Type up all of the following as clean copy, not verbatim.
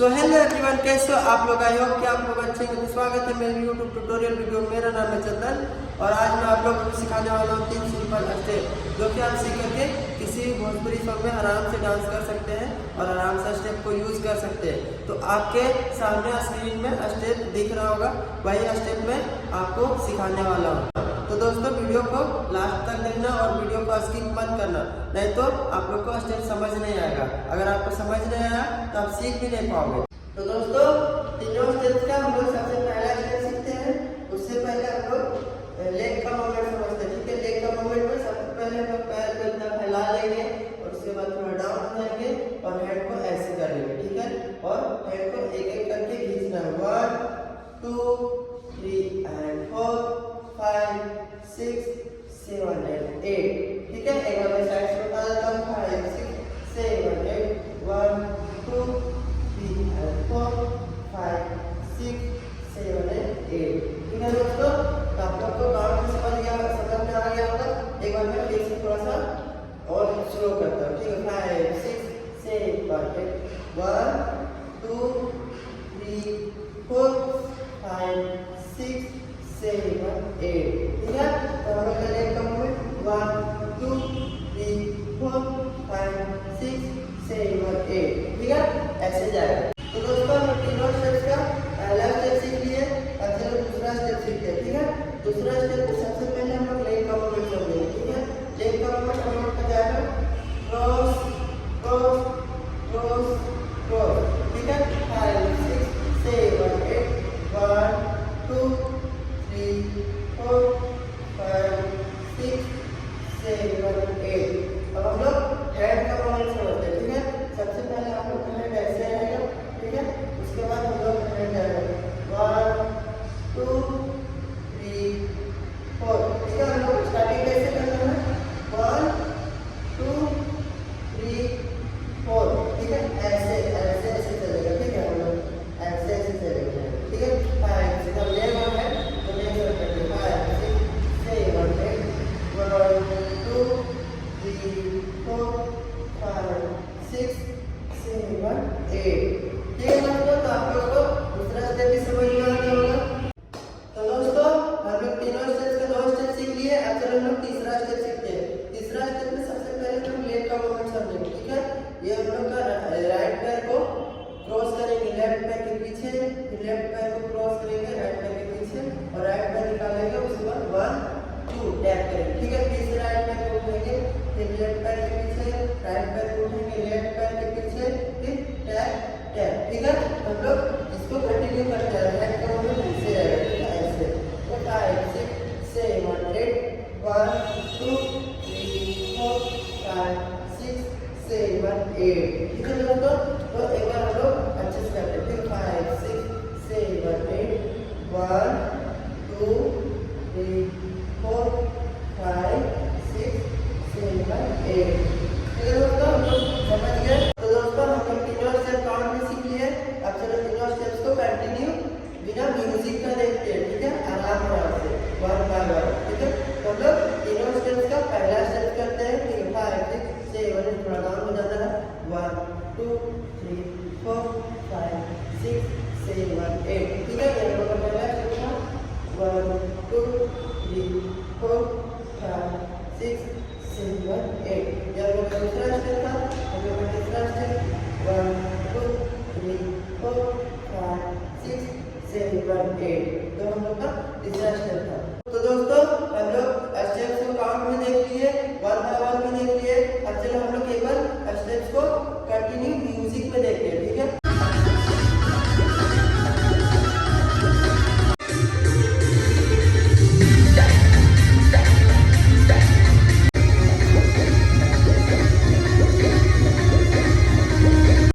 So hello everyone, कैसे हो आप लोग? आई होप कि आप लोग अच्छे हैं। स्वागत है मेरे यूट्यूब ट्यूटोरियल वीडियो। मेरा नाम है चंदन और आज मैं आप लोगों को सिखाने वाला हूँ 3 सिंपल स्टेप जो कि आप सीख करके किसी भी भोजपुरी सॉन्ग में आराम से डांस कर सकते हैं और आराम से स्टेप को यूज कर सकते हैं। तो आपके सामने स्क्रीन में स्टेप दिख रहा होगा, वही स्टेप में आपको सिखाने वाला हूँ। तो दोस्तों वीडियो को लास्ट तक देखना और वीडियो को स्किप मत करना, नहीं तो आप लोग को स्टेप समझ नहीं आएगा। अगर आपको समझ नहीं आया तो आप सीख भी नहीं पाओगे। तो दोस्तों तीनों स्टेप का हम लोग सबसे पहला स्टेप सीखते हैं। उससे पहले हम लोग लेग का मूवमेंट समझते हैं, ठीक है। लेग का मूवमेंट में सबसे पहले हम लोग पैर को इतना फैला लेंगे और उसके बाद थोड़ा डाउन हो जाएंगे और हेड को ऐसे कर लेंगे, ठीक है। और हेड को एक एक करके खींचना है। 1 2 3 एंड 4 5 6 7 एंड 8, ठीक है। एक बार मैं साइड से बता देता हूँ। 5 6 7 8 1 2 3 एंड 4 5 6 7 एंड 8, ठीक है दोस्तों। तो आप लोग को काउंट समझ में आ गया होगा। एक बार मैं फिर से थोड़ा सा और स्लो करता हूँ, ठीक है। 5 6 7 8 1 2 3 4 5 6 7 8, ठीक है। तो हम लोग का लेग का मूवमेंट 1 2 3 4 5 6 7 8, ठीक है, ऐसे जाएगा। तो दोस्तों हम तीनों स्टेप्स का पहला स्टेप सीख लिए, अब चलो दूसरा स्टेप सीखते हैं, ठीक है। दूसरा स्टेप सबसे पहले हम लोग लेग का मूवमेंट समझेंगे, ठीक है। लेग का मूवमेंट हम लोग का जाएगा क्रॉस क्रॉस क्रॉस क्रॉस, ठीक है। 5 6 7 8 1 2 3 4 5 6 7 8। अब हम लोग हेड का मूवमेंट समझते हैं, ठीक है। सबसे पहले हम लोग का हेड ऐसे आएगा, ठीक है। उसके बाद हम लोग हेड आएगा 1 2 3 4, ठीक है। हम लोग स्टार्टिंग कैसे करना है? 1 2 3 4, ठीक है। ऐसे ऐसे ऐसे चलेगा, ठीक है। हम लोग ऐसे ऐसे चलेगा, ठीक है। 5 6 हम लेग और हेड तो लेग और करते हैं। 5 6 7 8 1 2 3 4 5 6 7 8, ठीक है दोस्तों। तो आप लोग को दूसरा स्टेप भी समझ में आ गया होगा। तो दोस्तों हम लोग तीनों स्टेप्स का 2 स्टेप सीख लिए। अब चलो हम लोग तीसरा स्टेप सीखते हैं। तीसरा स्टेप में सबसे पहले हम लेग का मूवमेंट समझेंगे, ठीक है। ये हम लोग का राइट पैर को क्रॉस करेंगे लेफ्ट पैर के पीछे, फिर लेफ्ट पैर को क्रॉस करेंगे राइट पैर के पीछे और राइट पैर निकालेंगे। उसके बाद 1 2 टैप करेंगे, ठीक है। फिर से राइट पैर को उठाएंगे, फिर लेफ्ट पैर के पीछे, राइट पैर को उठाएंगे लेफ्ट पैर के पीछे, फिर टैप टैप, ठीक है। हम लोग इसको कंटिन्यू करते हैं। हेड का मूवमेंट ऐसे रहेगा, ठीक है, ऐसे। तो 5 6 7 8 1 2 3 4 5 6 7 8, ठीक है दोस्तों। तो एक बार हम लोग अच्छे से करते हैं, फिर 5 6 7 8 1 2 3 4 5 6 7 8, ठीक है दोस्तों। हम लोग समझ गए। तो दोस्तों हम लोग तीनों स्टेप काउंट में सीख लिए। अब चलो तीनों स्टेप्स को कंटिन्यू बिना म्यूजिक का देखते हैं, ठीक है, आराम से 1 बाय 1, ठीक है। तो हम लोग तीनों स्टेप्स का पहला स्टेप करते हैं, ठीक है। 5 6 7 थोड़ा डाउन हो जाता है। 1 2 3 4 5 6 7 8, ठीक है। ये हम लोग का पहला स्टेप था। 1 2 3 4 5 6 7 8। ये हम लोग का दूसरा स्टेप था। हम लोग का तीसरा स्टेप 1 2 3 4 5 6 7 8, तो हम लोग का तीसरा स्टेप था। तो दोस्तों हम लोग स्टेप्स को काउंट में देख लिए, 1 बाय 1 में देख लिए। अब चलो हम लोग केवल स्टेप्स को कंटिन्यू म्यूजिक में देखते हैं, ठीक है।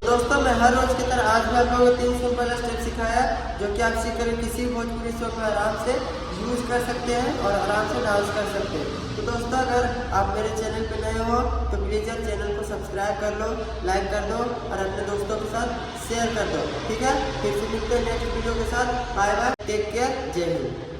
दोस्तों मैं हर रोज की तरह आज भी आप लोगों को 3 सिंपल स्टेप सिखाया जो कि आप सीख कर किसी भोजपुरी सॉन्ग में आराम से यूज कर सकते हैं और आराम से डांस कर सकते हैं। तो दोस्तों अगर आप मेरे चैनल पे नए हो तो प्लीज़ यार चैनल को सब्सक्राइब कर लो, लाइक कर दो और अपने दोस्तों के साथ शेयर कर दो, ठीक है। फिर से मिलते हैं नेक्स्ट वीडियो के साथ। बाय बाय, टेक केयर, जय हिंद।